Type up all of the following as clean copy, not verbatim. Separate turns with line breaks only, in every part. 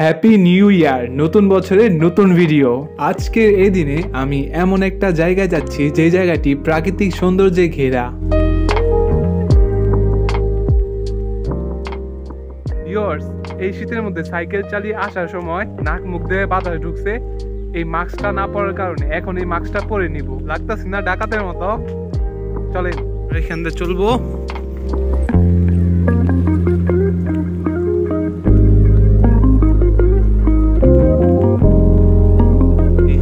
Happy new year, নতুন বছরের নতুন ভিডিও। আজকের এই দিনে আমি এমন একটা জায়গায় যাচ্ছি যে জায়গাটি প্রাকৃতিক সৌন্দর্যে ঘেরা। ভিউয়ার্স, এই শীতের মধ্যে সাইকেল চালিয়ে আসার সময় নাক মুখ দিয়ে বাতাস ঢুকছে। এই মাস্কটা না পরার কারণে এখন এই মাস্কটা পরে নিব, লাগতেছে না ডাকাতের মতো। চলেন এখান দিয়ে চলবো।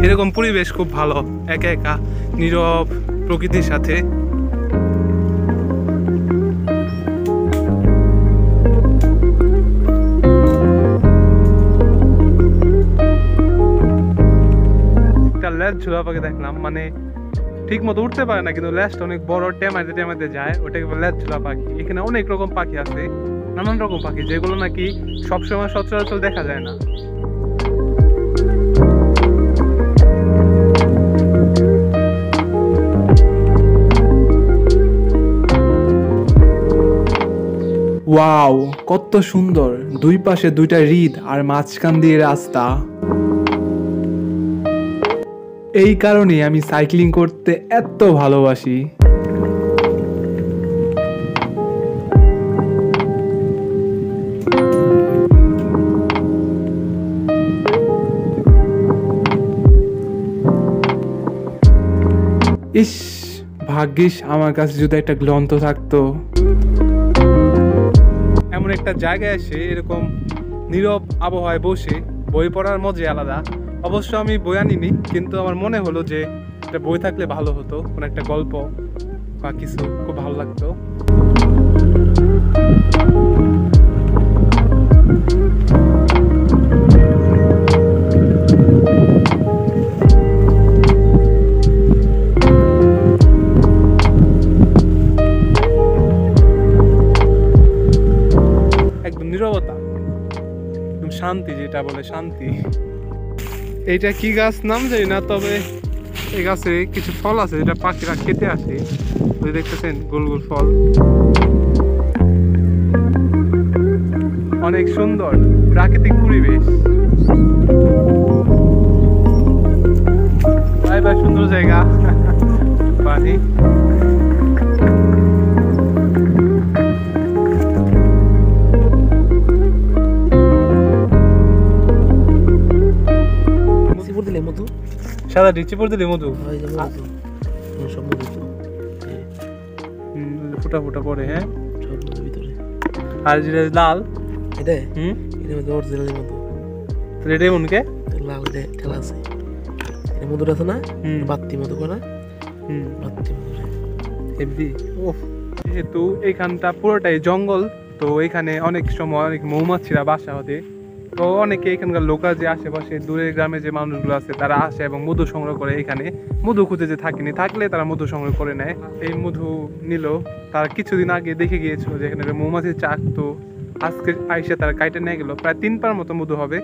এরকম পরিবেশ খুব ভালো, একা একা নীরব প্রকৃতির সাথে। একটা ল্যাজ ঝুলা পাখি দেখলাম, মানে ঠিক মতো উঠতে পারে না, কিন্তু ল্যাজটা অনেক বড়, টেমাইতে টেমাইতে যায়, ওটাকে ল্যাজ ঝুলা পাখি। এখানে অনেক রকম পাখি আছে, নানান রকম পাখি, যেগুলো নাকি সবসময় সচরাচর দেখা যায় না। ওয়াও, কত সুন্দর! দুই পাশে দুইটা হ্রদ আর মাঝখান দিয়ে রাস্তা। এই কারণে আমি সাইক্লিং করতে এত ভালোবাসি। ইস, ভাগ্যিস আমার কাছে যদি একটা গ্রন্থ থাকতো। এমন একটা জায়গায় এসে এরকম নীরব আবহাওয়ায় বসে বই পড়ার মজাই আলাদা। অবশ্য আমি বই আনিনি, কিন্তু আমার মনে হলো যে একটা বই থাকলে ভালো হতো, কোনো একটা গল্প বা কিছু, খুব ভালো লাগতো। নীরবতা, একদম শান্তি, যেটা বলে শান্তি। এইটা কি গাছ নাম জানি না, তবে এই গাছে কিছু ফল আছে যেটা পাখিরা খেতে আসে। ওই দেখতেছেন গোল গোল ফল, অনেক সুন্দর প্রাকৃতিক পরিবেশ। সুন্দর জায়গা, পানি। সাদা ডিচি পড়তে দিলে মধু ফুটা ফুটা পড়ে। হ্যাঁ, আর যেটা লাল এটাই মনকে লাল ঠেলা আছে, মধুর আছে না, বাত্তি মধু করা। যেহেতু এইখানটা পুরোটাই জঙ্গল, তো এখানে অনেক সময় অনেক মৌমাছিরা বাসা হতে, তো অনেকে এখানকার লোকাল যে আশেপাশে দূরের গ্রামে যে মানুষগুলো আছে তারা আসে এবং মধু সংগ্রহ করে। এখানে মধু খুঁজে যে থাকেনি, থাকলে তারা মধু সংগ্রহ করে নেয়। এই মধু নিল, তারা কিছুদিন আগে দেখে গিয়েছিল যে এখানে মৌমাছির চাক, তো আজকে আইসে তারা কাইটে নিয়ে গেল। প্রায় 3 পার মতো মধু হবে।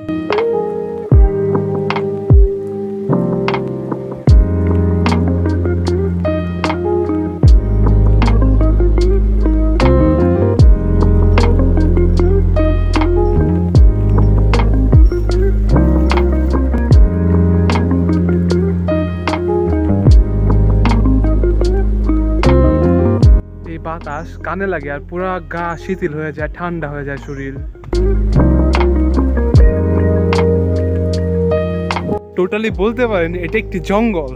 বাতাস কানে লাগে আর পুরা গা শিথিল হয়ে যায়, ঠান্ডা হয়ে যায় শরীর। টোটালি বলতে পারেন এটা একটি জঙ্গল।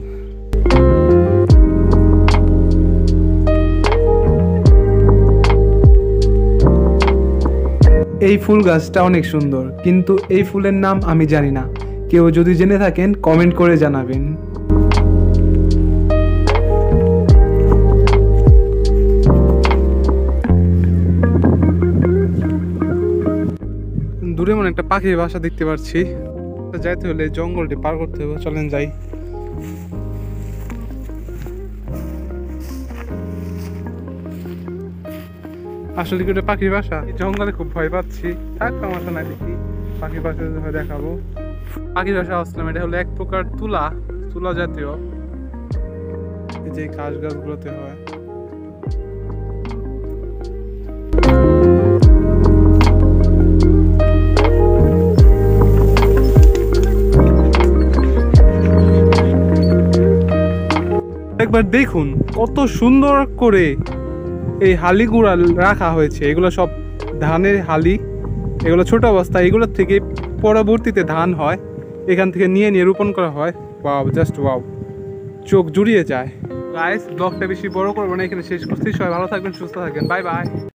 এই ফুল গাছটা অনেক সুন্দর, কিন্তু এই ফুলের নাম আমি জানি না। কেউ যদি জেনে থাকেন কমেন্ট করে জানাবেন। দূরে মনে একটা পাখির বাসা দেখতে পাচ্ছি। যাইতে হলে জঙ্গলটি পার করতে হবে, চলেন যাই। আসলে কি ওটা পাখির বাসা? জঙ্গলে খুব ভয় পাচ্ছি। থাক, সমস্যা নাই, দেখি পাখির বাসা দেখাবো। পাখির বাসা আসলাম, এটা হলো এক প্রকার তুলা, তুলা জাতীয়, এই যে ঘাস গাছগুলোতে হয়। একবার দেখুন কত সুন্দর করে এই হালিগুলা রাখা হয়েছে। এগুলো সব ধানের হালি, এগুলো ছোট অবস্থা, এগুলোর থেকে পরবর্তীতে ধান হয়, এখান থেকে নিয়ে নিয়ে রোপণ করা হয়। ওয়াও, জাস্ট ওয়াও, চোখ জুড়িয়ে যায়। গাইস, ব্লগটা বেশি বড় করবো না, এখানে শেষ করছি। সবাই ভালো থাকবেন, সুস্থ থাকবেন, বাই বাই।